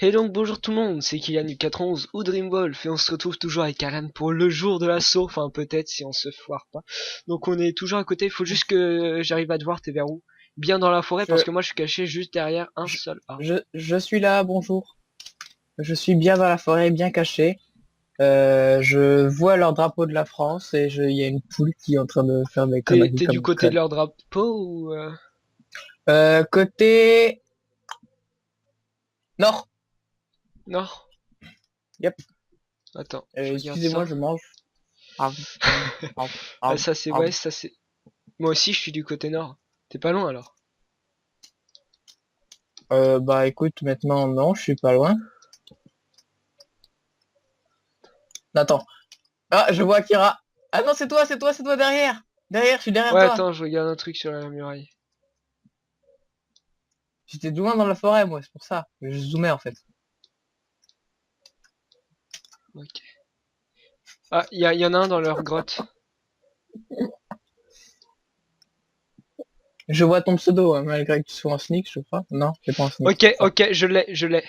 Et donc bonjour tout le monde, c'est Kylian du 91 ou Dreamwolf et on se retrouve toujours avec Alan pour le jour de l'assaut, enfin peut-être si on se foire pas. Donc on est toujours à côté, il faut juste que j'arrive à te voir, t'es vers où? Bien dans la forêt parce que moi je suis caché juste derrière un seul arbre. Je suis là, bonjour. Je suis bien dans la forêt, bien caché. Je vois leur drapeau de la France et il y a une poule qui est en train de faire des T'es conneries du comme côté de près. leur drapeau ou Côté nord. nord? Yep. Attends, je regarde Excusez-moi, ça. je mange. Ah, ah, Ah, ah, ça c'est ah. ouest, ça c'est... Moi aussi je suis du côté nord. T'es pas loin alors? Bah écoute, maintenant non, je suis pas loin. Attends. Ah, je vois Kira. Ah non, c'est toi derrière. Derrière, je suis derrière Ouais toi. attends, je regarde un truc sur la muraille. J'étais loin dans la forêt, moi, c'est pour ça. Je zoomais en fait. Ok. Ah, y en a un dans leur grotte. Je vois ton pseudo, hein, malgré que tu sois en sneak, je crois. Non, c'est pas en sneak. Ok, Ça. ok, je l'ai.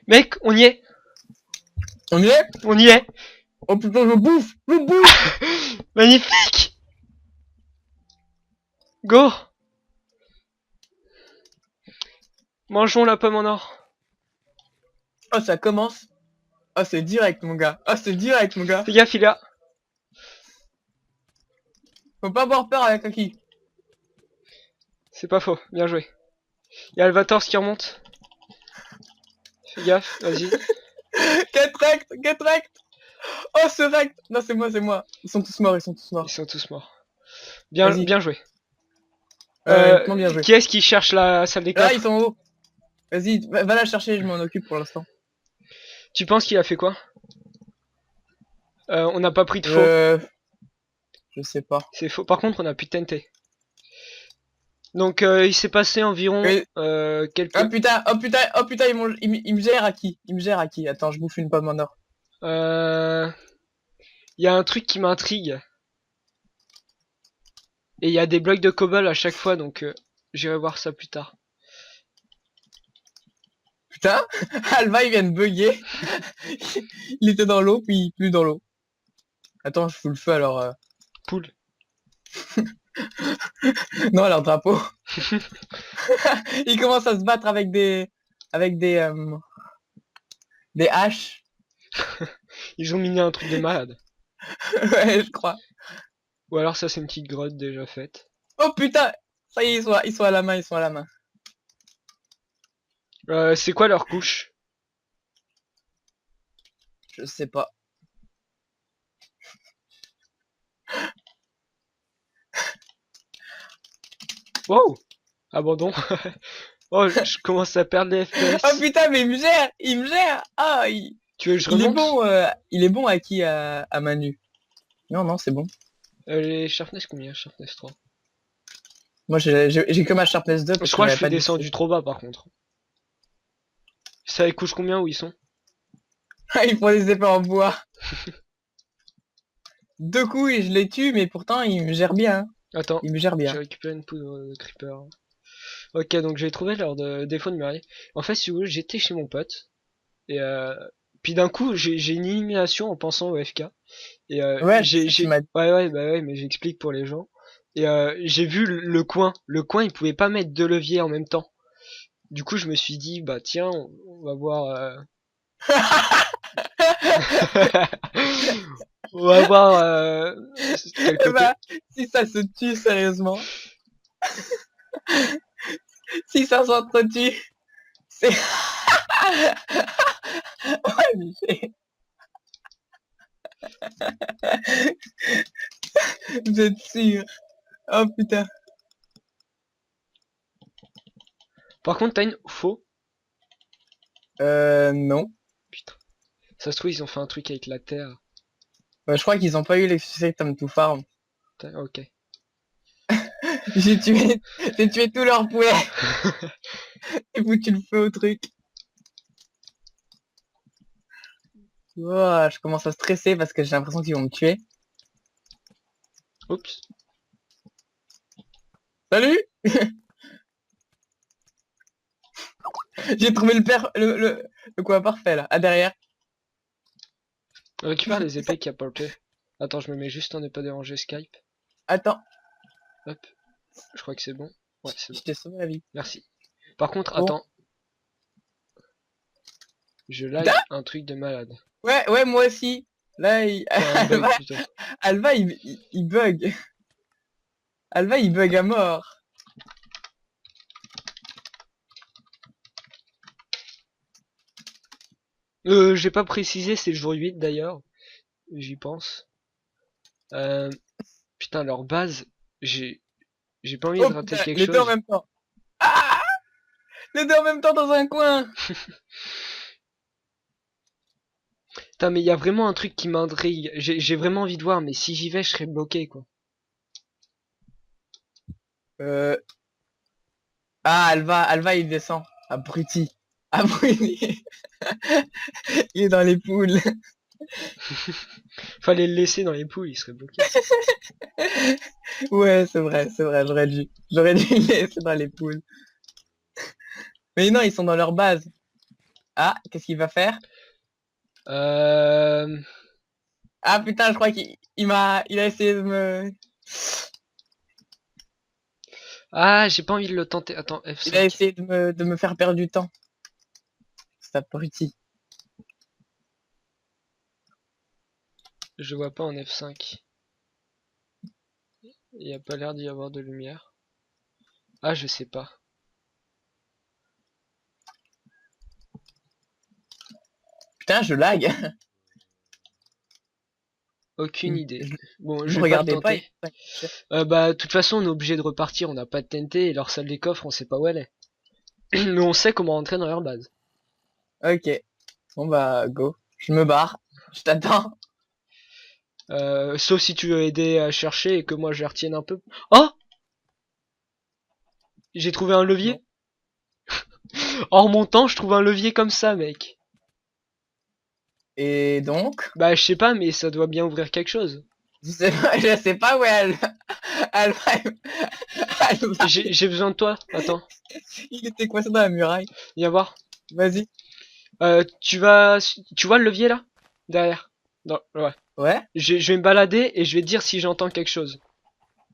Mec, on y est! On y est? On y est! Oh putain, je bouffe. Magnifique! Go! Mangeons la pomme en or. Oh, ça commence. Oh, c'est direct, mon gars. Oh, c'est direct, mon gars. Fais gaffe, il est là. Faut pas avoir peur avec Aki. C'est pas faux, bien joué. Y'a Alvators qui remonte. Fais gaffe, vas-y. Get wrecked. Oh, ce rect. Non, c'est moi. Ils sont tous morts, ils sont tous Ils morts. sont tous morts. Bien, Vas-y. bien joué. Honnêtement, bien joué. Qui est-ce qui cherche la salle des Là, ils coffres? sont en haut. Vas-y, va la chercher, je m'en occupe pour l'instant. Tu penses qu'il a fait quoi? On n'a pas pris de faux. Je... Je sais pas. C'est faux. Par contre, on a plus de TNT. Donc, il s'est passé environ Mais... quelques... Oh putain, il me gère Aki. Il me gère Aki. Attends, je bouffe une pomme en or. Il y a un truc qui m'intrigue. Et il y a des blocs de cobble à chaque fois, donc j'irai voir ça plus tard. Putain, Alva il vient de bugger. Il était dans l'eau, puis plus dans l'eau. Attends, je fous le feu alors. Poule. Non, alors drapeau. Il commence à se battre avec des haches. Ils ont miné un truc de malade. Ouais, je crois. Ou alors ça c'est une petite grotte déjà faite. Oh putain, ça y est, ils sont à la main, ils sont à la main. C'est quoi leur couche? Je sais pas. Wow! Abandon. Oh, je commence à perdre les FPS. Oh putain, mais il me gère. Ah, Tu veux que je il est remonte? bon, il est bon à qui à Manu. Non, c'est bon. Les Sharpness combien? Sharpness 3. Moi, j'ai que ma Sharpness 2 parce Je que crois que je j'avais suis pas descendu d'XP. trop bas par contre. Ça les couche combien où ils sont? Ils font des épées en bois. Deux coups et je les tue, mais pourtant, il me gère bien. Hein. Attends, Il me gère j'ai bien. récupéré une poudre de creeper. Ok, donc j'ai trouvé leur défaut de muraille. En fait, si vous voulez, j'étais chez mon pote. Et puis d'un coup, j'ai une illumination en pensant au FK. Et Ouais, c'est ça que tu m'as dit. ouais, mais j'explique pour les gens. Et j'ai vu le coin. Le coin, il pouvait pas mettre deux leviers en même temps. Du coup, je me suis dit, bah tiens, on va voir. On va voir quel Eh côté. bah, si ça se tue sérieusement, si ça s'entretue, c'est... Ouais, mais vous êtes sûr? Oh putain. Par contre, t'as une faux. Non. Putain. Ça se trouve, ils ont fait un truc avec la terre. Bah, je crois qu'ils ont pas eu les succès Time to Farm. Ok. J'ai tué tous leurs poulets. J'ai foutu le feu au truc. Oh, je commence à stresser parce que j'ai l'impression qu'ils vont me tuer. Oups. Salut! J'ai trouvé le père, le quoi parfait là. Ah, derrière. Récupère les épées qu'il y a portées. Attends, je me mets juste en ne pas déranger Skype. Attends, Hop. Je crois que c'est bon. Ouais, c'est bon. je t'ai sauvé la vie. Merci. Par contre, Bon. attends. Je lag Putain. un truc de malade. Ouais, ouais, moi aussi. Là, Enfin, un bug plutôt. Alva, il bug. Alva, il bug à mort. J'ai pas précisé, c'est le jour 8 d'ailleurs. J'y pense. Euh, putain, leur base, j'ai pas envie de Oh rater putain, quelque les deux en chose. même temps. Ah! Les deux en même temps dans un coin. Putain, mais il y a vraiment un truc qui m'intrigue. J'ai vraiment envie de voir, mais si j'y vais, je serai bloqué, quoi. Euh... Ah, Alva, il descend. Abruti. Abruti. Il est dans les poules. Fallait le laisser dans les poules, il serait bloqué. Ouais, c'est vrai, j'aurais dû le laisser dans les poules. Mais non, ils sont dans leur base. Ah, qu'est-ce qu'il va faire? Euh... Ah putain, je crois il a essayé de me, Ah, j'ai pas envie de le tenter. Attends, il a F5. essayé de me faire perdre du temps. C'est abruti. Je vois pas en F5. Il y a pas l'air d'y avoir de lumière. Ah, je sais pas. Putain, je lag. Aucune idée. Bon, Ne je me vais pas le regardez pas. tenter. Bah, de toute façon, on est obligé de repartir. On n'a pas de TNT et leur salle des coffres, on sait pas où elle est. Mais on sait comment rentrer dans leur base. Ok. Bon bah, go. Je me barre. Je t'attends. Sauf si tu veux aider à chercher et que moi je les retienne un peu. Oh! J'ai trouvé un Non. levier. En remontant, je trouve un levier comme ça, mec. Et donc, Bah, je sais pas, mais ça doit bien ouvrir quelque chose. je sais pas où elle va, elle va. J'ai besoin de toi. Attends, Il était coincé dans la muraille. viens voir. Vas-y. Tu vois le levier là? Derrière. Non, ouais. Ouais. Je vais me balader et je vais te dire si j'entends quelque chose.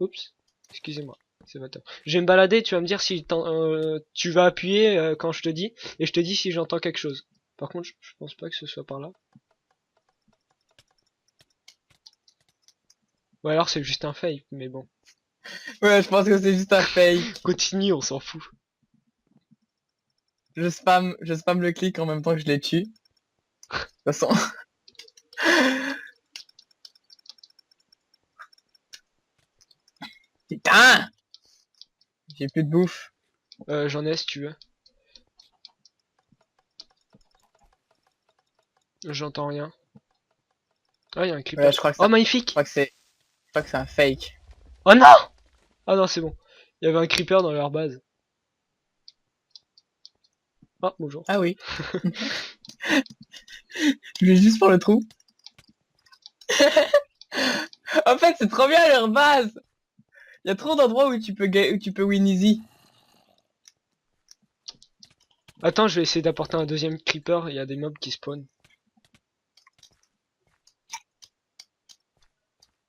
Oups. Excusez-moi. C'est pas top. Je vais me balader et tu vas me dire si tu vas appuyer quand je te dis et je te dis si j'entends quelque chose. Par contre, je pense pas que ce soit par là. Ou alors c'est juste un fake, mais bon. Ouais, je pense que c'est juste un fake. Continue, on s'en fout. Je spam le clic en même temps que je les tue. De toute façon. Putain! J'ai plus de bouffe. J'en ai si tu veux. J'entends rien. Ah, il y a un Ouais, creeper. Oh, magnifique! je crois que c'est un fake. Oh non! Ah non, c'est bon. Il y avait un creeper dans leur base. Ah, bonjour. Ah oui. Je vais juste pour le trou. En fait, c'est trop bien leur base. Il y a trop d'endroits où où tu peux win easy. Attends, je vais essayer d'apporter un deuxième creeper. Il y a des mobs qui spawnent.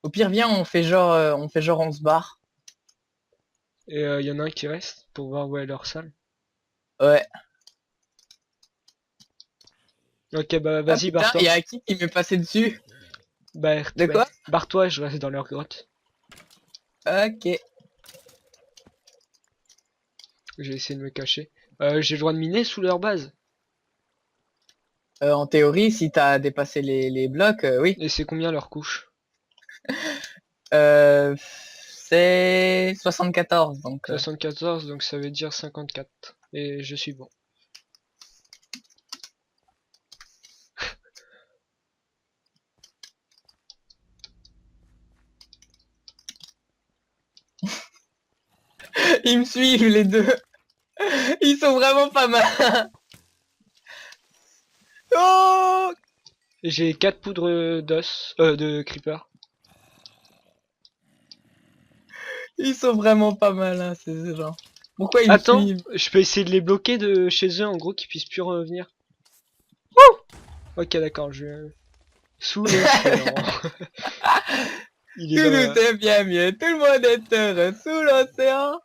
Au pire, viens, on fait genre on se barre. Et il y en a un qui reste pour voir où est leur salle. Ouais. Ok, bah Ah vas-y, putain, il barre-toi. y a qui m'est passé dessus. De Ouais. quoi? Barre-toi, je reste dans leur grotte. Ok. J'ai essayé de me cacher. J'ai le droit de miner sous leur base. En théorie, si t'as dépassé les blocs, oui. Et c'est combien leur couche? Euh, c'est 74, donc... 74, donc ça veut dire 54. Et je suis bon. Ils me suivent, les deux. Ils sont vraiment pas mal. Oh! J'ai 4 poudres d'os, de creeper. Ils sont vraiment pas malins, ces gens. Pourquoi ils me Attends, suivent? je peux essayer de les bloquer de chez eux, en gros, qu'ils puissent plus revenir. Ok, d'accord, je... Sous l'océan. Il est Tout dans nous la... est bien mieux, tout le monde est heureux sous l'océan.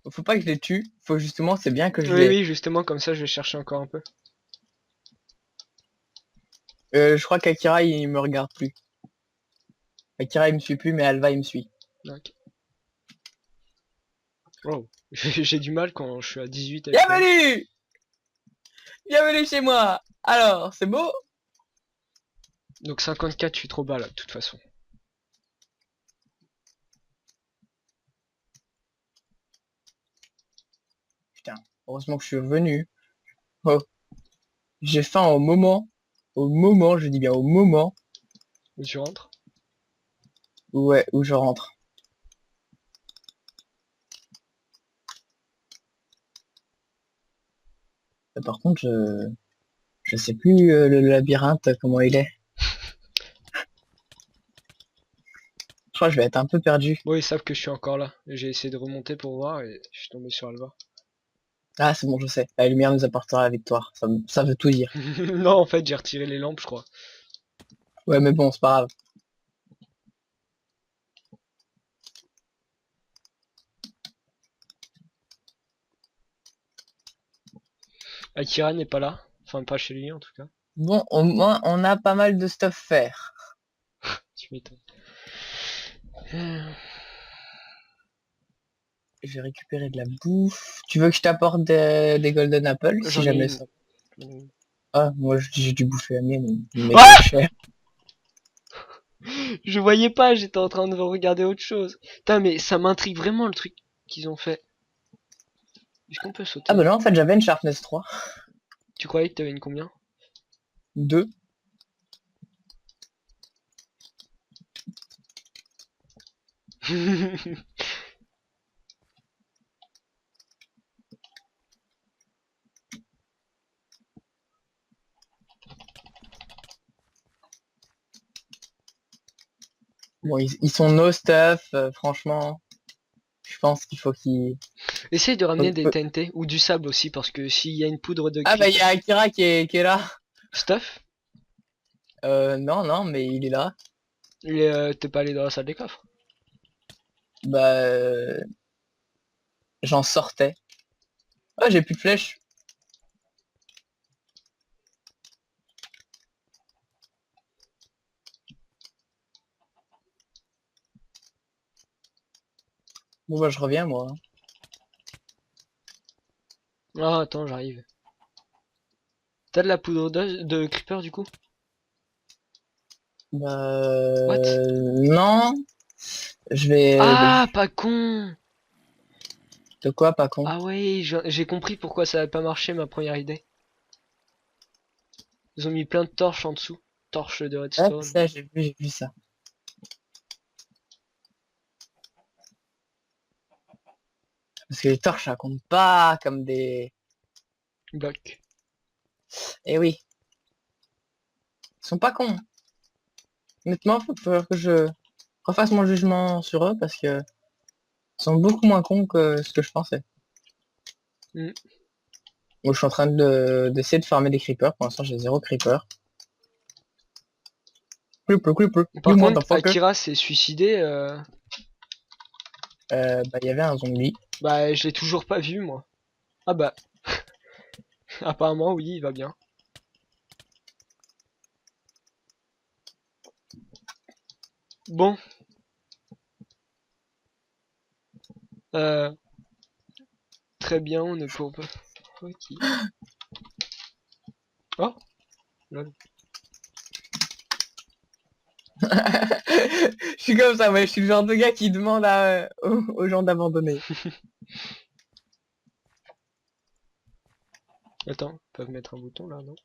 Faut pas que je les tue, faut justement, c'est bien que je Oui, les... oui, justement, comme ça, je vais chercher encore un peu. Je crois qu'Akira, il me regarde plus. Akira, il me suit plus, mais Alva, il me suit. Ok. Wow. J'ai du mal quand je suis à 18 FPS. Bienvenue! Bienvenue chez moi! Alors, c'est beau? Donc 54, je suis trop bas là, de toute façon. Putain, heureusement que je suis revenu. Oh, j'ai faim au moment, je dis bien au moment, Où tu rentres? ouais, où je rentre. Par contre, je sais plus le labyrinthe, comment il est. Je crois que je vais être un peu perdu. Bon, ils savent que je suis encore là. J'ai essayé de remonter pour voir et je suis tombé sur Alva. Ah, c'est bon, je sais. La lumière nous apportera la victoire. Ça veut tout dire. Non, en fait, j'ai retiré les lampes, je crois. Ouais, mais bon, c'est pas grave. Akira n'est pas là. Enfin, pas chez lui en tout cas. Bon, au moins, on a pas mal de stuff faire. Tu m'étonnes. Je vais récupérer de la bouffe. Tu veux que je t'apporte des golden apples, si J'en ai jamais une. ça... Ah, moi, j'ai dû bouffer la mienne, mais Ah, cher. je voyais pas, j'étais en train de regarder autre chose. Putain, mais ça m'intrigue vraiment le truc qu'ils ont fait. Est-ce qu'on peut Ah bah sauter? non, en fait, j'avais une Sharpness 3. Tu croyais que t'avais une combien? 2. Bon, ils sont no stuff, franchement. Je pense qu'il faut qu'ils... Essaye de ramener des TNT ou du sable aussi parce que s'il y a une poudre de Ah bah, il y creeper. a Akira qui est là. Stuff? Non, non, mais il est là. Et t'es pas allé dans la salle des coffres? Bah, j'en sortais. Ah, j'ai plus de flèches. Bon bah, je reviens, moi. Ah, attends, j'arrive. T'as de la poudre de creeper du coup? Bah, What? non. Je vais... Ah, pas con! De quoi, pas con? Ah ouais, j'ai compris pourquoi ça avait pas marché ma première idée. Ils ont mis plein de torches en dessous. Torches de Ah, redstone. ça, j'ai vu ça. Parce que les torches, ça compte pas comme des... Bloc. Eh oui, ils sont pas cons. Honnêtement, faut falloir que je refasse mon jugement sur eux parce que ils sont beaucoup moins cons que ce que je pensais. Hmm. Moi, je suis en train d'essayer de farmer des creepers. Pour l'instant, j'ai 0 creeper. Creeper, creeper, Par you contre, motherfucker. Akira s'est suicidé. Bah, il y avait un zombie. Bah, je l'ai toujours pas vu moi. Ah bah, apparemment oui, il va bien. Bon, euh, très bien, on ne peut pas. Ok. Oh, lol. Je suis comme ça, ouais, je suis le genre de gars qui demande aux gens d'abandonner. Attends, ils peuvent mettre un bouton là, non?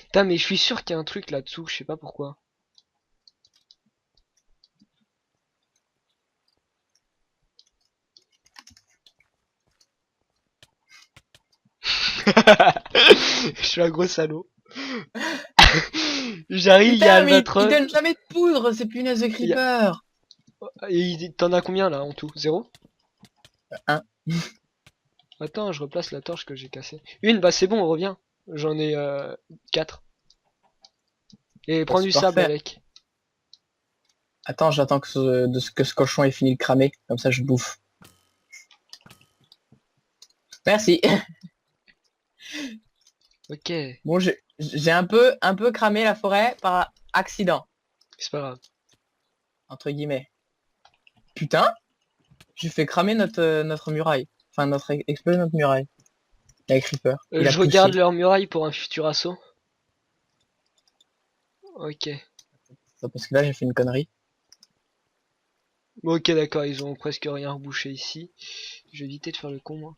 Putain, mais je suis sûr qu'il y a un truc là-dessous, je sais pas pourquoi. Je suis un gros salaud. J'arrive, il y a Putain, mais il Albatros. donne jamais de poudre, ces punaises de Il y a- creeper. T'en as combien là en tout? Zéro? Un. Attends, je replace la torche que j'ai cassée. Une, bah c'est bon, on revient. J'en ai 4. Et Bah, prends c'est du sable parfait. avec. Attends, j'attends que ce cochon ait fini de cramer. Comme ça, je bouffe. Merci. Ok, Bon, j'ai un peu cramé la forêt par accident, c'est pas grave. entre guillemets. Putain, j'ai fait cramer notre muraille. Enfin, exploser notre muraille. Avec Creeper. Il a Je regarde poussé. leur muraille pour un futur assaut. Ok. Ça, parce que là, j'ai fait une connerie. Bon, ok, d'accord, ils ont presque rien rebouché ici. Je vais éviter de faire le con, moi.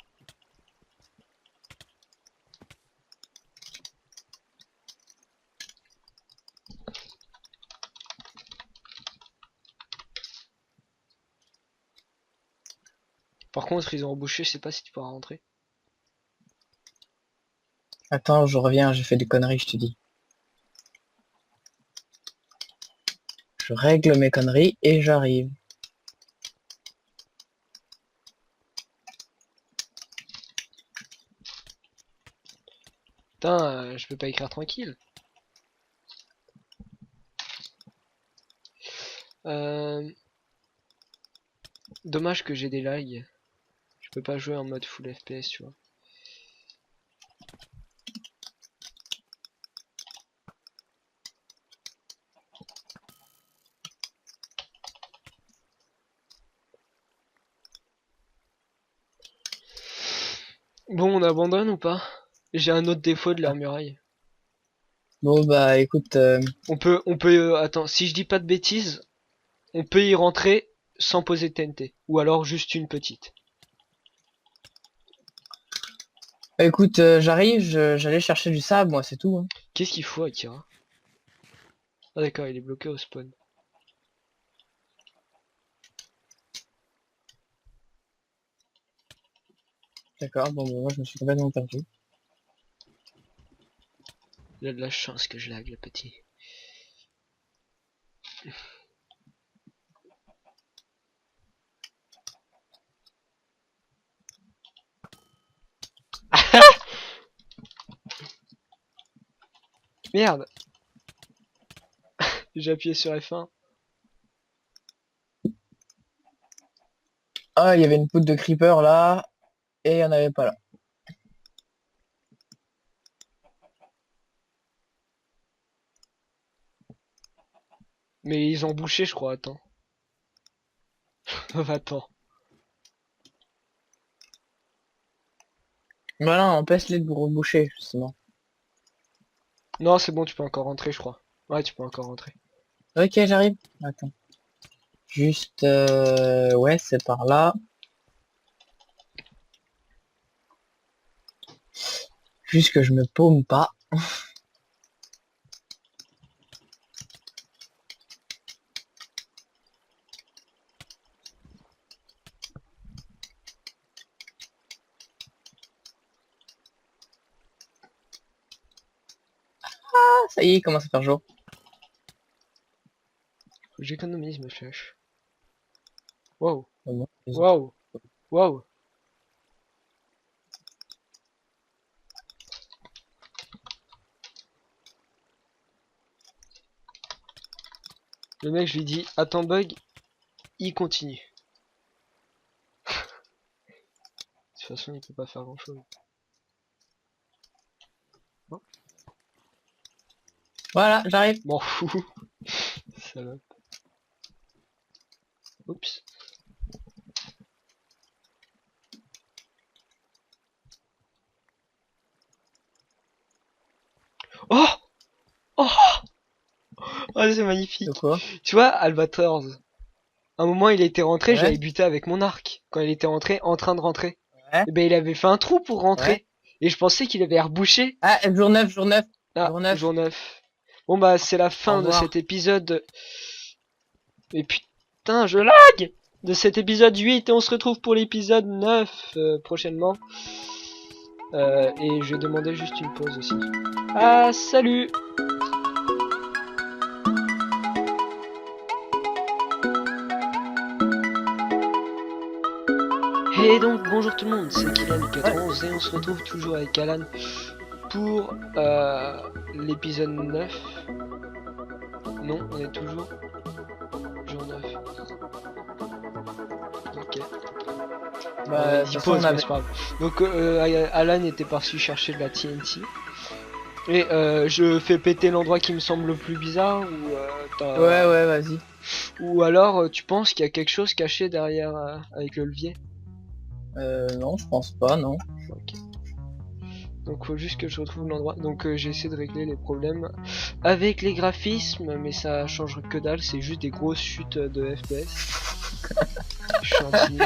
Par contre, ils ont rebouché, je sais pas si tu pourras rentrer. Attends, je reviens, j'ai fait des conneries, je te dis. Je règle mes conneries et j'arrive. Putain, je peux pas écrire tranquille. Euh... Dommage que j'ai des lags. Je peux pas jouer en mode full FPS, tu vois. Bon, on abandonne ou pas? J'ai un autre défaut de leur muraille. Bon, bah, écoute, Attends, si je dis pas de bêtises, on peut y rentrer sans poser de TNT. Ou alors juste une petite. j'arrive, j'allais chercher du sable, moi, c'est tout, hein. Qu'est-ce qu'il faut, Akira? Ah d'accord, il est bloqué au spawn. D'accord, bon, bah, moi, je me suis complètement perdu. Il a de la chance que je lag, le petit. Merde! J'ai appuyé sur F1. Ah, il y avait une poudre de creeper là, et il y en avait pas là. Mais ils ont bouché, je crois, attends. Attends. Voilà, empêche-les de vous reboucher, justement. Non, c'est bon, tu peux encore rentrer, je crois. Ouais, tu peux encore rentrer. Ok, j'arrive. Attends. Juste, ouais, c'est par là. Juste que je me paume pas. Ah, ça y est, il commence à faire jour. Faut que j'économise mes flèches. Wow. Bon, Wow. Wow. Le mec, je lui dis, attends bug, il continue. De toute façon, il peut pas faire grand chose. Voilà, j'arrive. M'en fous. Salope. Oups. Oh! Oh! Oh, c'est De magnifique. quoi? Tu vois, Albatros. À un moment, il était rentré, Ouais, j'avais buté avec mon arc. Quand il était rentré, en train de rentrer. ouais, Et ben, il avait fait un trou pour ouais. rentrer. Et je pensais qu'il avait rebouché. Ah, jour 9, jour 9, Ah, jour 9. jour 9. Bon bah, c'est la Au fin de revoir. cet épisode. Et putain, je lag! De cet épisode 8 et on se retrouve pour l'épisode 9 prochainement. Et je vais demander juste une pause aussi. Ah, salut! Et donc bonjour tout le monde, c'est Kylian91 et on se retrouve toujours avec Alan pour l'épisode 9. Non, on est toujours jour 9. Ok. Bah, il pose, mais c'est pas grave. Donc Alan était parti chercher de la TNT. Et je fais péter l'endroit qui me semble le plus bizarre ou ouais, vas-y. Ou alors tu penses qu'il y a quelque chose caché derrière avec le levier? Non, je pense pas, non. Ok. Donc faut juste que je retrouve l'endroit. Donc j'ai essayé de régler les problèmes avec les graphismes, mais ça change que dalle, c'est juste des grosses chutes de FPS. Je suis gentil.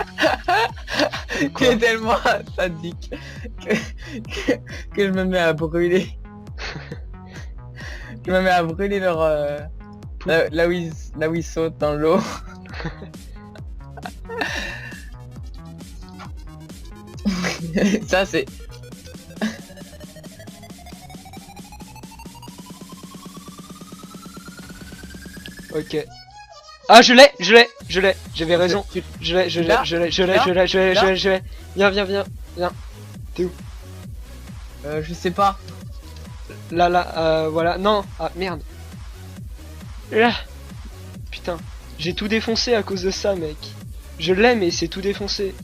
Tu es tellement sadique que je me mets à brûler. Je me mets à brûler leur là où ils sautent dans l'eau. Ça c'est... Ok. Ah je l'ai, j'avais raison. Je l'ai. Viens. T'es où? Je sais pas. Là, voilà. Non, ah merde. Là. Putain, j'ai tout défoncé à cause de ça, mec. Je l'ai, mais c'est tout défoncé.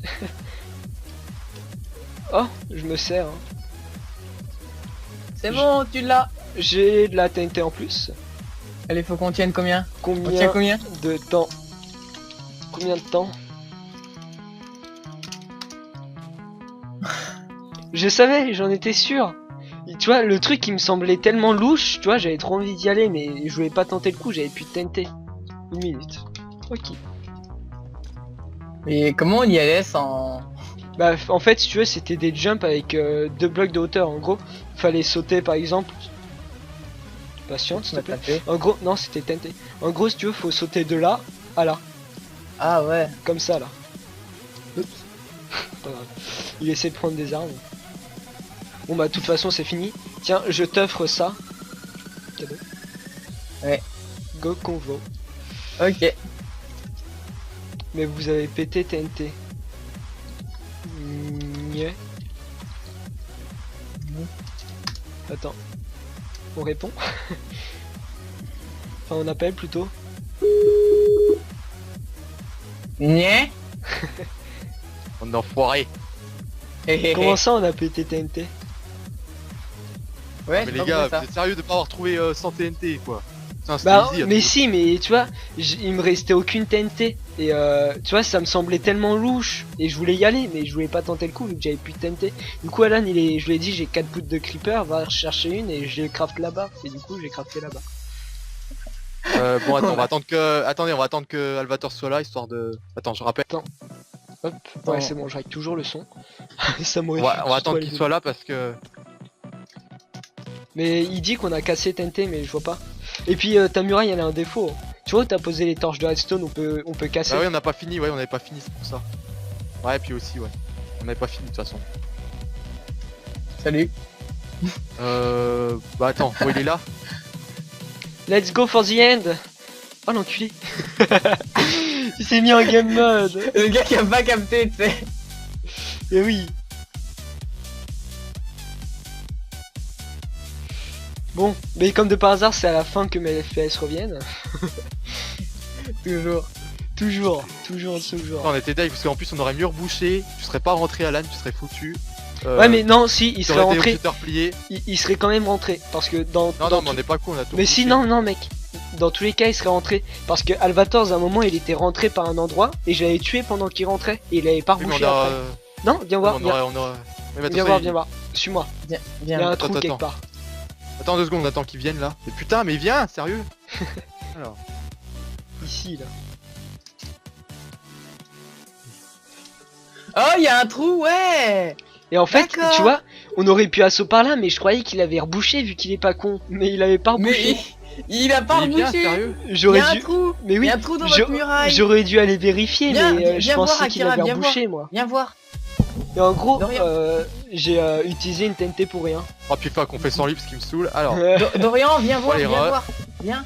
Oh, je me sers. Hein. C'est bon, tu l'as. J'ai de la TNT en plus. Allez, faut qu'on tienne combien? Combien combien de temps? Combien de temps? Je savais, j'en étais sûr. Et tu vois, le truc qui me semblait tellement louche, tu vois, j'avais trop envie d'y aller, mais je voulais pas tenter le coup, j'avais plus de TNT. 1 minute. Ok. Mais comment on y allait sans... Bah, en fait, si tu veux, c'était des jumps avec 2 blocs de hauteur. En gros, fallait sauter par exemple. Patiente, s'il te plaît. En gros, non, c'était TNT. En gros, si tu veux, faut sauter de là à là. Ah ouais. Comme ça, là. Oups. Pas grave. Il essaie de prendre des armes. Bon bah de toute façon c'est fini. Tiens, je t'offre ça. Cadeau. Ouais. Go convo. Ok. Mais vous avez pété TNT. Nyeh. Attends. On répond. Enfin on appelle plutôt. Nyeh. On est enfoiré. Comment ça on a pété TNT? Ouais, Mais les gars, vous êtes sérieux de pas avoir trouvé 100 TNT quoi? Bah mais si, mais tu vois, il me restait aucune TNT et tu vois ça me semblait tellement louche et je voulais y aller mais je voulais pas tenter le coup vu que j'avais plus de TNT. Du coup Alan je lui ai dit j'ai 4 poutres de creeper, va chercher une et je les craft là-bas et du coup j'ai crafté là-bas. Bon attends, on va attendre que... Attendez, on va attendre que Alvator soit là histoire de... Attends, je rappelle. Attends. Hop, ouais c'est bon, je règle toujours le son. Ça m'aurait on va attendre qu'il soit là parce que... Mais il dit qu'on a cassé TNT mais je vois pas. Et puis ta muraille elle a un défaut. Tu vois où t'as posé les torches de redstone, on peut casser. Ah oui on n'a pas fini, ouais on avait pas fini c'est pour ça. Ouais puis aussi ouais. On n'avait pas fini de toute façon. Salut. Bah attends, il est là. Let's go for the end. Oh l'enculé. Il s'est mis en game mode. Le gars qui a pas capté, tu sais. Et oui. Bon, mais comme de par hasard, c'est à la fin que mes FPS reviennent. Toujours. On était dingue parce qu'en plus on aurait mieux rebouché, tu serais pas rentré Alan, tu serais foutu. Ouais mais non, si, il serait rentré. Il serait quand même rentré parce que dans... Non, mais on est pas con, on a tout. Mais si, non mec. Dans tous les cas, il serait rentré parce que Alvator, à un moment, il était rentré par un endroit et je l'avais tué pendant qu'il rentrait et il avait pas rebouché après. Non, viens voir. Viens voir. Suis-moi. Viens. Il y a un trou quelque part. Attends 2 secondes, attends qu'il vienne là. Mais putain, mais viens, sérieux. Alors. Ici là. Oh, il y a un trou, ouais. Et en fait, tu vois, on aurait pu assaut par là, mais je croyais qu'il avait rebouché vu qu'il est pas con. Mais il avait pas rebouché. Mais il a pas rebouché. J'aurais dû. Mais oui. Il y a un trou dans votre muraille. J'aurais dû aller vérifier, mais je pensais qu'il avait rebouché, moi. Viens voir. Et en gros, De rien. j'ai utilisé une TNT pour rien. Oh putain qu'on fait sans lui parce qu'il me saoule. Alors, Dorian, viens voir, les viens rats. voir. Viens,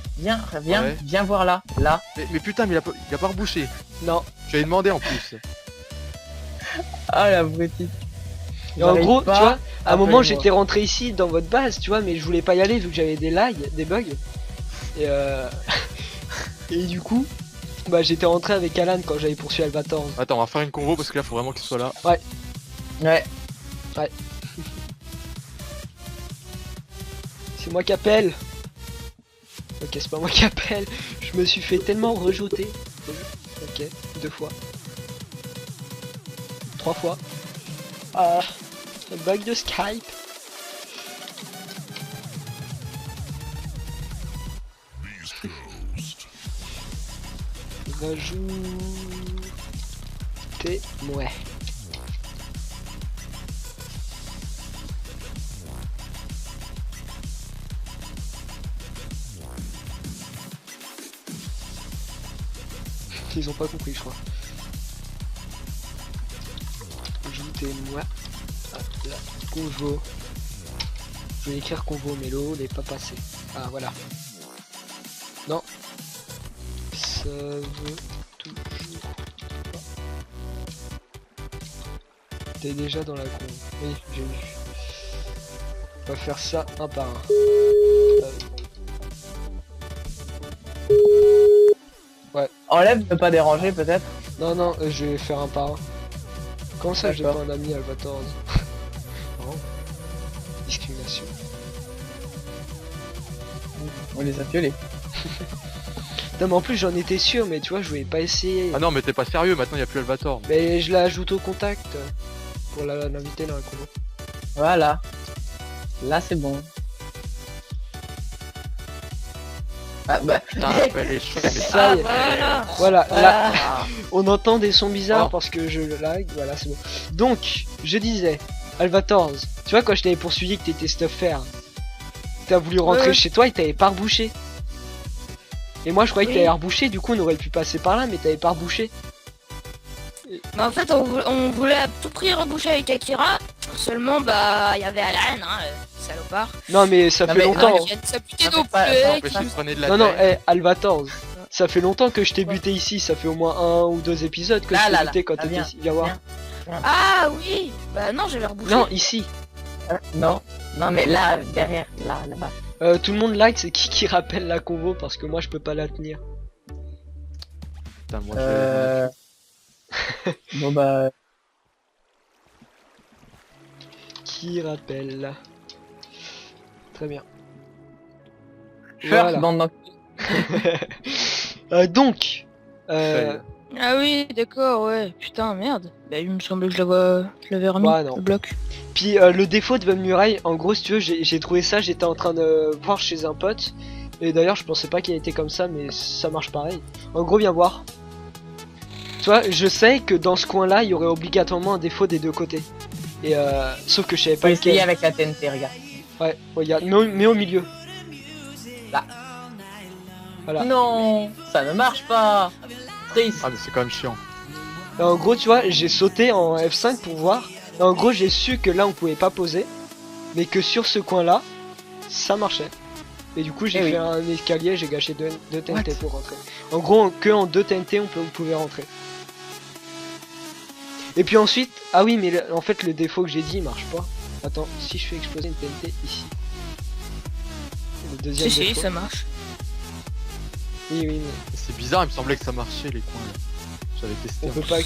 Ouais. viens voir là. Là. mais putain mais il a pas rebouché. Non. Je lui ai demandé en plus. Ah la brutite. Et en gros, tu vois, à un moment Appelle-moi. j'étais rentré ici dans votre base, tu vois, mais je voulais pas y aller vu que j'avais des lags, des bugs. Et et du coup, bah j'étais rentré avec Alan quand j'avais poursuivi Albator. Attends, on va faire une convo parce que là faut vraiment qu'il soit là. Ouais. C'est moi qui appelle. Ok, c'est pas moi qui appelle. Je me suis fait tellement rejeter. Ok, 2 fois. 3 fois. Ah, le bug de Skype. Rajouter. Ouais. Ils ont pas compris, je crois. Ajoutez-moi à la convo. Je vais écrire convo, mais l'eau n'est pas passé. Ah, voilà. Non. Ça veut toujours pas. T'es déjà dans la convo. Oui, j'ai vu. On va faire ça un par un. Enlève ne pas déranger peut-être. Non, non, je vais faire un par un. Comment ça, j'ai pas D'accord. un ami Albator? Non. Discrimination. On les a violés. Non, mais en plus, j'en étais sûr, mais tu vois, je voulais pas essayer. Ah non mais t'es pas sérieux, maintenant il y a plus Albator. Mais je l'ajoute au contact pour l'inviter dans la convo. Voilà. Là c'est bon. Ah bah. Putain, les cheveux, mais Ça y est. Voilà, là, on entend des sons bizarres Oh. parce que je lag. Voilà, c'est bon. Donc, je disais, Albators, tu vois, quand je t'avais poursuivi que t'étais stuff faire, t'as voulu rentrer Ouais. chez toi et t'avais pas rebouché. Et moi, je croyais que Oui. t'avais rebouché, du coup, on aurait pu passer par là, mais t'avais pas rebouché. Mais en fait, on voulait à tout prix reboucher avec Akira. Seulement, bah, il y avait Alan, hein, salopard. Non, mais ça Non, fait mais longtemps. Ça putait Ça nos fait pas- plaies, ça Empêche, il prenait de la Non, non, taille. Albators, ça fait longtemps que je t'ai buté ici, ça fait au moins 1 ou 2 épisodes que Là, je là, t'ai buté là. quand Ah, t'étais viens, ici. Viens voir. viens. Ah oui. Bah non, j'avais rebouché. Non, ici. Non. Non mais là, derrière, là-bas. Tout le monde like, c'est qui rappelle la convo parce que moi je peux pas la tenir. Putain, moi Bon bah. Qui rappelle. Très bien. First Voilà. bande d'enculés. Donc, Fail. Ah oui, d'accord, ouais. Putain, merde. Bah il me semblait que je l'avais remis, Bah, non. le bloc. puis le défaut de Von Muraille, en gros, si tu veux, j'ai trouvé ça, j'étais en train de voir chez un pote. Et d'ailleurs, je pensais pas qu'il était comme ça, mais ça marche pareil. En gros, viens voir. Tu vois, je sais que dans ce coin-là, il y aurait obligatoirement un défaut des deux côtés. Et sauf que je savais Faut pas essayer lequel. avec la TNT, regarde. Ouais, regarde, mais au milieu. Là. Voilà. Non, ça ne marche pas. Triste. Ah mais c'est quand même chiant. Et en gros, tu vois, j'ai sauté en F5 pour voir. Et en gros, j'ai su que là, on pouvait pas poser. Mais que sur ce coin-là, ça marchait. Et du coup, j'ai Eh oui. fait un escalier, j'ai gâché deux TNT pour rentrer. En gros, que en 2 TNT, vous pouvez rentrer. Et puis ensuite, ah oui, mais en fait, le défaut que j'ai dit, il marche pas. Attends, si je fais exploser une TNT ici. Le deuxième Si, si, défaut. ça marche. Oui, oui, mais C'est bizarre, il me semblait que ça marchait les coins là. J'avais testé. on peut pas...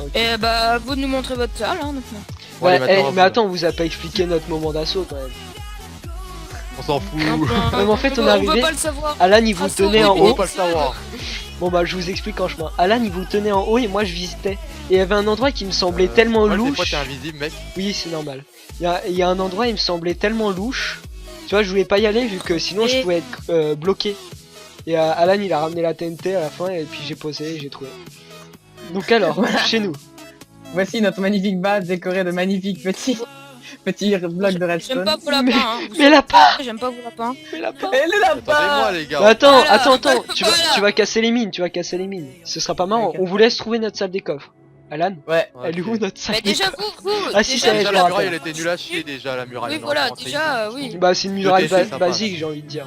Ok. Et bah, vous de nous montrer votre salle, hein, maintenant. Bon, Ouais, allez, maintenant, mais on va- attends, on vous a pas expliqué notre moment d'assaut quand même. On s'en fout. mais en fait, on est On arrivé- veut pas le savoir. Alan, il vous Ah, ça, tenait oui, en mais On haut. veut pas le savoir. Bon bah je vous explique en chemin. Alan il vous tenait en haut et moi je visitais. Et il y avait un endroit qui me semblait tellement ouais, Des fois louche. t'es invisible mec. Oui c'est normal. Il y a un endroit il me semblait tellement louche. Tu vois je voulais pas y aller vu que sinon je Et- pouvais être bloqué. Et Alan il a ramené la TNT à la fin et puis j'ai posé et j'ai trouvé. Donc alors, Voilà. chez nous. Voici notre magnifique base décorée de magnifiques petits blocs de J'aime redstone. pas vos lapins, hein. Vous Mais savez, lapin J'aime pas vos lapins. Mais là pas. Et le Attendez-moi lapin. les gars. Mais attends, Voilà. attends, tu vas, Voilà. tu vas casser les mines, tu vas casser les mines. Ce sera pas marrant. Ok. On vous laisse trouver notre salle des coffres. Alan, Ouais. elle est où Ok. notre salle Mais déjà vous, Ah, si, déjà, ça y est, Déjà je la me muraille rappelle. elle était nulle à chier déjà la muraille. oui on voilà, aurait pu déjà rentrer ici. oui. Bah c'est une muraille TC, ça basique j'ai envie de dire.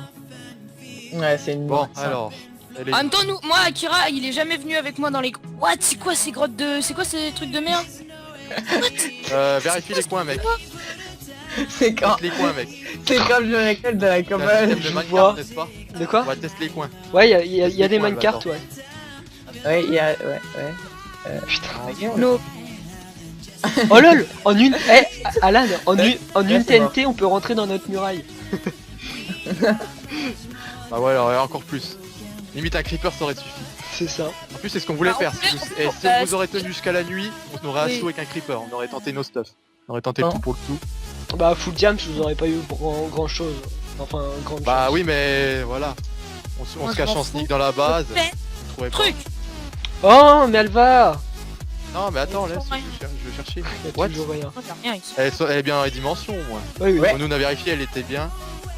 Ouais, c'est une Bon muraille, ça. alors. Elle est... En même temps, moi, Akira, il est jamais venu avec moi dans les... What? C'est quoi ces grottes de... C'est quoi ces trucs de merde? Vérifie les coins mec. C'est quand, Teste les coins mec. c'est quand je récolte de la C'est un cabane. système de je Minecraft vois. n'est-ce pas? De quoi? On va tester les coins. Ouais, y a les des coins, minecarts, attends. ouais. Ouais, il y a, ouais. Putain. No. Oh lol, en une... Eh, Alan, en une Ouais, c'est TNT, on peut rentrer dans notre muraille. Bah ouais alors, encore plus. Limite un creeper ça aurait suffi. C'est ça. En plus c'est ce qu'on voulait Bah, faire. on Si voulait- vous, et si on vous aurait tenu jusqu'à la nuit, on aurait Oui. assaut avec un creeper. On aurait tenté nos stuff. On aurait tenté le Non. tout pour le tout. Bah full jam, vous aurez pas eu grand chose. Enfin, grande Bah chose. oui mais voilà. On Moi, se je cache m'en en fous. sneak dans la base. Fais Vous trouvez pas. truc. Oh, mais elle va. Non mais attends laisse, Rien. je vais chercher. Y a What toujours rien. Oh, t'as rien ici. Elle est bien dans les dimensions au moins. Oui, oui. Ouais. Nous on a vérifié elle était bien.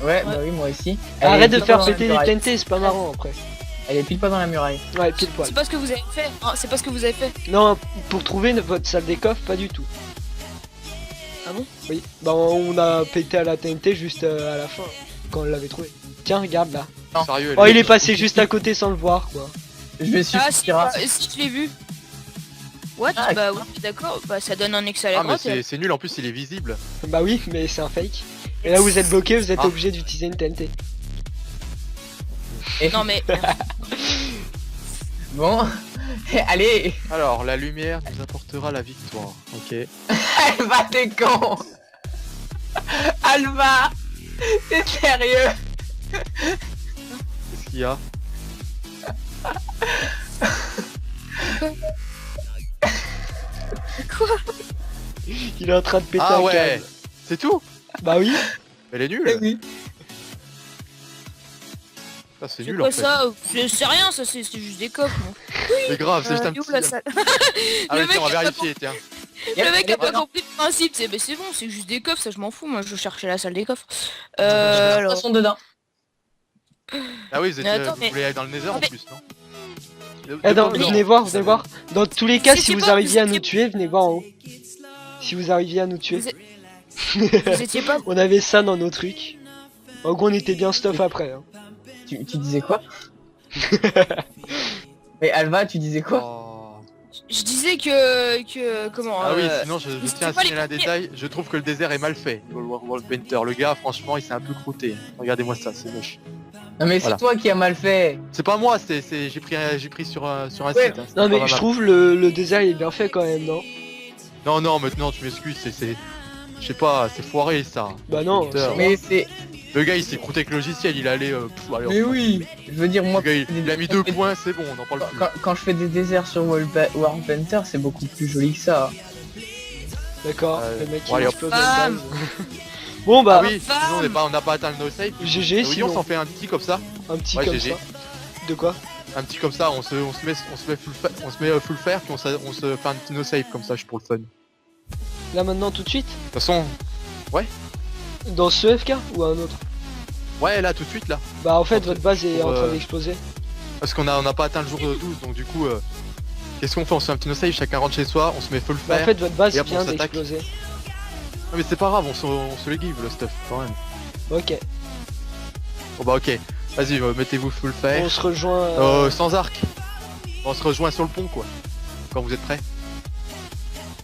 Ouais, bah oui, moi aussi. Arrête Elle de est pile faire pas dans la péter les muraille. TNT, c'est pas marrant après. Elle est pile pas dans la muraille. Ouais, pile poil. C'est pas ce que vous avez fait. Hein, c'est pas ce que vous avez fait. Non, pour trouver votre salle des coffres, pas du tout. Ah bon? Oui. Bah on a pété à la TNT juste à la fin, quand on l'avait trouvé. Tiens, regarde là. Non. Sérieux elle Oh, est il est bien. passé juste à côté sans le voir, quoi. Je vais suivre Ah si, Kira. si je l'ai vu. What? Ah, Bah oui, d'accord. Bah ça donne un accès à la Ah mais grotte. c'est nul en plus il est visible. Bah oui, mais c'est un fake. Et là, vous êtes bloqué, vous êtes Ah. obligé d'utiliser une TNT. Non mais... Bon, allez. Alors la lumière nous apportera la victoire. Ok. Alva, t'es con. Alva, t'es sérieux? Qu'est-ce qu'il y a? Quoi? Il est en train de péter Ah un ouais. câble. C'est tout? Bah oui. Elle est Eh nulle. oui. Ça c'est C'est nul quoi en fait. ça? C'est rien, ça c'est juste des coffres. moi. C'est grave, c'est juste un Il est où, petit. la salle? Ah Le mais mec tiens, on va a pas vérifier tiens. Le mec a pas Non. compris le principe. C'est bon, c'est juste des coffres, ça je m'en fous. Moi je cherchais la salle des coffres. De Alors... toute façon, dedans. Ah oui vous, Mais attends, vous mais- voulez aller dans le nether en mais- plus non? Eh non, Deux pommes venez d'or. voir, venez voir. Dans tous les cas, Vous si étiez vous pas- arriviez à vous nous étiez- tuer, venez voir en haut. Si vous arriviez à nous tuer. Vous étiez pas... On avait ça dans nos trucs. En gros, on était bien stuff après. Hein. Tu disais quoi? Mais Alva, tu disais quoi? Oh. Je disais que... Comment... Ah oui, sinon je c'était tiens à pas les signaler un premiers. détail, je trouve que le désert est mal fait. World Painter, le gars franchement il s'est un peu croûté. Regardez-moi ça, c'est moche. Non mais Voilà. c'est toi qui as mal fait. C'est pas moi, j'ai pris sur un Ouais. site. hein, c'est Non, pas mais ma je map. trouve le désert il est bien fait quand même, non? Non, maintenant tu m'excuses, c'est. Je sais pas, c'est foiré ça. Bah non. Putain. ça va. Mais c'est... Le gars il s'est croûté avec le logiciel, il allait. Allez, Mais hop. oui. Je veux dire, Le moi... gars il a mis 2 points, c'est bon, on en parle plus. Quand je fais des déserts sur World Painter, c'est beaucoup plus joli que ça. D'accord, le mec bon, il allez, hop. explose la base. Bon Ah bah, oui, sinon on n'a pas atteint le no save. GG Oui, on sinon. s'en fait un petit comme ça. Un petit Ouais, comme GG. ça. De quoi? Un petit comme ça, on se met full fer, puis on se fait un petit no save comme ça, je pour le fun. De Là maintenant tout de suite? toute façon, Dans ce FK ou un autre? ouais là tout de suite là. Bah en fait Pour- votre base est pour, en train d'exploser. Parce qu'on n'a pas atteint le jour 12, donc du coup, qu'est-ce qu'on fait? On se fait un petit no save, chacun rentre chez soi, on se met full Bah fer. en fait votre base et hop, on vient s'attaque. d'exploser. Non mais c'est pas grave, on se les give le stuff quand même. Ok. Bon bah ok, vas-y, mettez-vous full fer. On se rejoint. Sans arc. On se rejoint sur le pont quoi. Quand vous êtes prêts.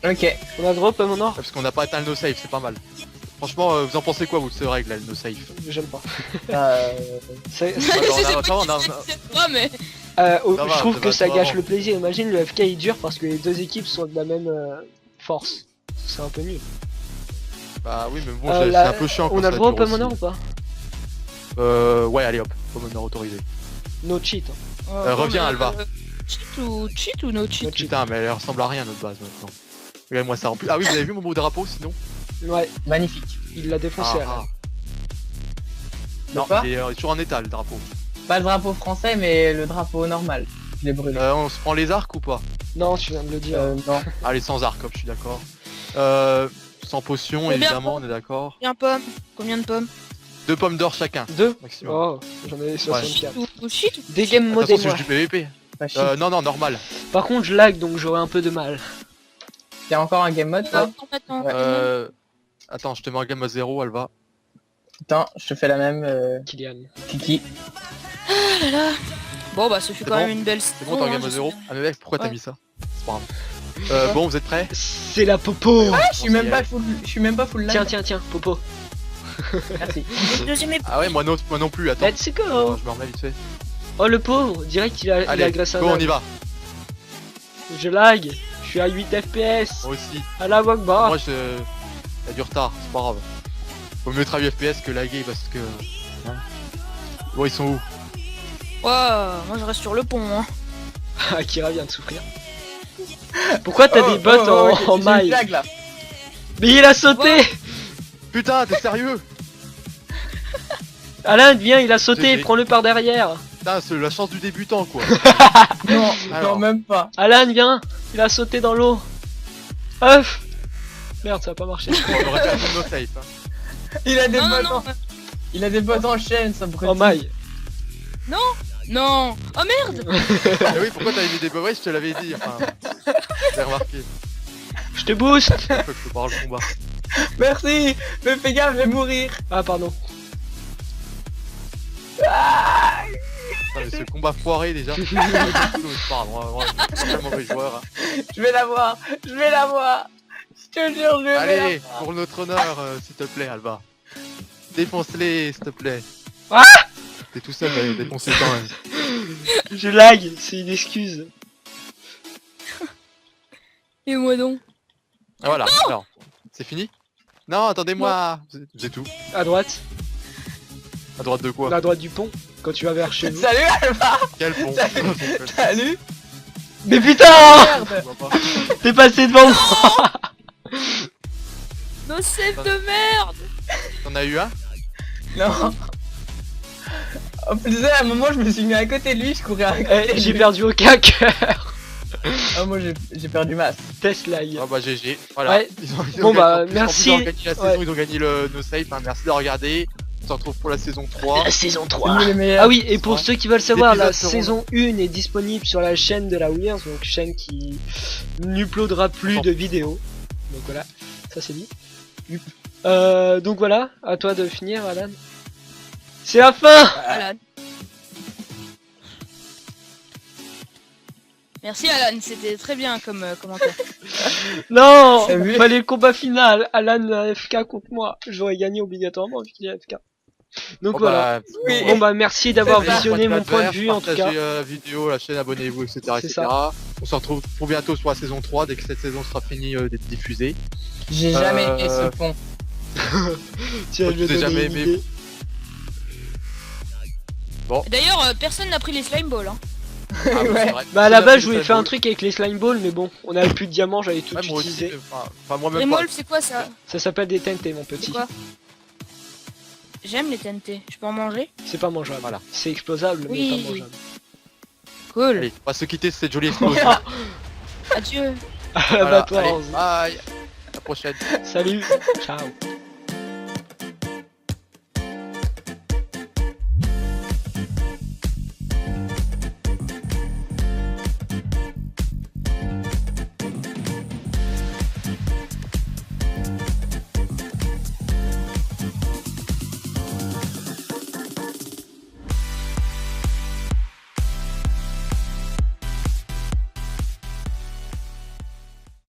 Ok. On a drop mon or? Parce qu'on n'a pas atteint le no save, c'est pas mal. Franchement, vous en pensez quoi vous de ce règle là, le no save? J'aime pas. Euh... C'est- Attends, on a- C'est pas, mais... Ça va, je trouve ça que va, ça ça va, gâche bon. le plaisir. Imagine le FK il dure parce que les deux équipes sont de la même force. C'est un peu nul. Bah oui, mais bon, Euh, c'est là, un peu chiant quand On a ça le droit au dure Pummoner aussi. ou pas? Ouais, allez hop, Pummoner autorisé. No cheat. Hein. reviens, Alva. Cheat ou no cheat? No cheat. Putain, mais elle ressemble à rien notre base maintenant. Regarde-moi ça en plus. Ah oui, vous avez vu mon beau drapeau sinon? Ouais, Magnifique. il l'a défoncé. Ah, Alan. Non, quoi il est toujours en état le drapeau. Pas le drapeau français, mais le drapeau normal. Je l'ai brûlé. On se prend les arcs ou pas? Non, tu viens de le dire. Non. Allez, sans arc, hop, je suis d'accord. Sans potion, Combien évidemment, de on est d'accord. Combien de pommes? 2 pommes d'or chacun, Deux. maximum. Oh, j'en avais 64. Cheat ou Des game De mode toute et façon, c'est moi. juste du PVP. Pas chier. Non, normal. Par contre, je lag donc j'aurai un peu de mal. T'es encore un game mode, toi? Attends, Ouais. Attends, je te mets en game à 0, Alva. Attends, je te fais la même, Kylian. Kiki. Ah là là. Bon bah ce fut C'est quand bon même une belle C'est bon, t'es en game à 0. Ah mais mec, pourquoi t'as Ouais. mis ça? C'est pas grave. Bon, vous êtes prêts? C'est la popo. Je suis même pas full, je suis même pas full live. Tiens, popo. Merci. Deuxième épisode. Ah ouais, moi non plus, attends. Let's go. Je me remets vite fait. Oh le pauvre, direct il a Allez, agressé un go, on âne. y va. Je lag. Je suis à 8 FPS. Moi aussi. À la Wagbar. Moi, il y a du retard, c'est pas grave. Vaut mieux être à 8 FPS que laguer parce que... Hein. Bon, ils sont où? Ouais, moi je reste sur le pont. Hein. Akira vient de souffrir. Pourquoi t'as des bots en j'ai une maille? blague, là. Mais il a sauté. Putain, t'es sérieux? Alan, viens, il a sauté, GG. prends-le par derrière. Putain, c'est la chance du débutant, quoi. Non, Alors. non, même pas. Alan, viens, il a sauté dans l'eau. Ouf. Merde, ça a pas marché. On aurait perdu nos safe. Hein. Il a des Non, bottes non, en... Il a des bottes en chaîne, ça brûle. En maille. non. Oh merde. Ah oui, pourquoi t'avais mis des bottes? Ouais, je te l'avais dit, enfin... J'ai remarqué. Je te booste. Faut que je te parle le combat. Merci. Mais fais gaffe, je vais mourir. Ah, pardon. Putain, mais ce combat foiré, déjà. Pardon, c'est tellement mauvais joueur. Hein. Je vais l'avoir. Je vais l'avoir. Je te jure, je vais Allez, l'avoir. pour notre honneur, s'il te plaît, Alba. Défonce-les, s'il te plaît. Ah, T'es tout seul à les défoncer quand même. je lag, c'est une excuse. Et moi donc. Ah voilà, alors, c'est fini? Non, attendez-moi. J'ai tout. À droite, À droite de quoi? à droite du pont, quand tu vas vers chez vous. Salut, Alba. Quel pont? Salut. Mais putain, Merde. Je vois pas. t'es passé devant moi. Nos save de merde. T'en as eu un? Non. En plus, à un moment, je me suis mis à côté de lui, je courais à côté. Eh, j'ai de lui. perdu aucun cœur. Ah, moi, j'ai perdu masse. Tesla. Ah bah GG, voilà. Ouais. Ils ont Bon, bah, en plus, merci. Ils ont gagné la saison, Ouais. ils ont gagné le no save, hein. Merci de regarder. On se retrouve pour la saison 3. saison C'est nous les meilleurs. Ah oui, et pour ceux qui veulent savoir, la L'épisode seront- saison 1 est disponible sur la chaîne de la Weird, donc chaîne qui n'uploadera plus Attends. de vidéos. Donc voilà, ça c'est dit. Donc voilà, à toi de finir, Alan. C'est la fin. Alan. Merci Alan, c'était très bien comme commentaire. Non, T'as vu fallait le combat final. Alan a FK contre moi. J'aurais gagné obligatoirement vu qu'il est AFK. Donc Bon, voilà. bah, Oui. Bon bah merci d'avoir C'est ça. visionné mon point de adverse, vue en tout cas. partagez la vidéo, la chaîne, abonnez-vous, etc. C'est etc. On se retrouve pour bientôt sur la saison 3 dès que cette saison sera finie d'être diffusée. J'ai jamais aimé ce pont. Tiens, je vais J'ai donner jamais une aimé. idée. D'ailleurs, personne n'a pris les slime balls. Hein. Ah, bah, c'est Ouais. vrai. Bah à la C'est base la je voulais Slime faire un Ball. truc avec les slime balls mais bon on avait plus de diamants, j'avais tout Ouais, moi aussi, utilisé. enfin moi même pas. Remolf, c'est quoi ça? Ça s'appelle des TNT mon C'est petit. quoi? J'aime les TNT. Je peux en manger? C'est pas mangeable. Voilà. C'est explosable mais Oui. pas mangeable. Cool. Allez, on va se quitter sur cette jolie explosion. Adieu. Ah Voilà, bah toi, allez, Hans. bye. À la prochaine. Salut. Ciao.